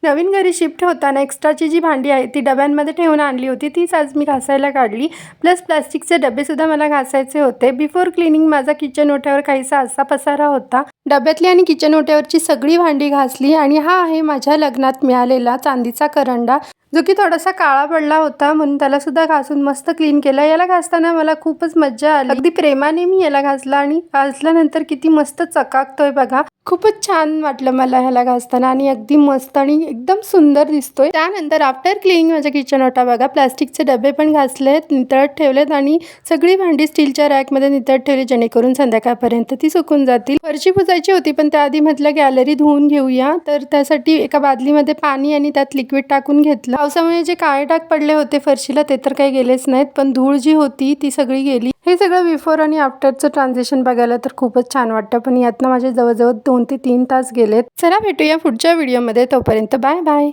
नवीन घरी शिफ्ट होताना एक्स्ट्राची जी भांडी आहे ती डब्यांमध्ये ठेवून आणली होती, तीच आज मी घासायला काढली. प्लस प्लास्टिकचे डबेसुद्धा मला घासायचे होते. बिफोर क्लिनिंग माझा किचन ओट्यावर काहीसा असा पसारा होता. डब्यातली आणि किचन ओट्यावरची सगळी भांडी घासली आणि हा आहे माझ्या लग्नात मिळालेला चांदीचा करंडा, जो की थोडासा काळा पडला होता, म्हणून त्याला सुद्धा घासून मस्त क्लीन केला. याला घासताना मला खूपच मज्जा आली. अगदी प्रेमाने मी याला घासला आणि घासल्यानंतर किती मस्त चकाकतोय बघा. खूपच छान वाटलं मला ह्याला घासताना आणि अगदी मस्त आणि एकदम सुंदर दिसतोय. त्यानंतर आफ्टर क्लिनिंग माझा किचन ओटा बघा, प्लास्टिकचे डबे पण घासलेत, नितळत ठेवलेत आणि सगळी भांडी स्टीलच्या रॅकमध्ये नितळत ठेवली, जेणेकरून संध्याकाळपर्यंत ती सुकून जातील. फरशी पुसायची होती, पण त्याआधी म्हटलं गॅलरी धुवून घेऊया, तर त्यासाठी एका बादलीमध्ये पाणी आणि त्यात लिक्विड टाकून घेतलं. पावसामुळे जे काळे डाग पडले होते फरशीला ते तर काही गेलेच नाहीत, पण धूळ जी होती ती सगळी गेली. हे सगळं बिफोर आणि आफ्टरचं ट्रान्झिशन बघायला तर खूपच छान वाटतं, पण यातनं माझे जवळजवळ 2 ते 3 तास गेलेत. चला भेटूया पुढच्या व्हिडिओमध्ये, तोपर्यंत बाय बाय.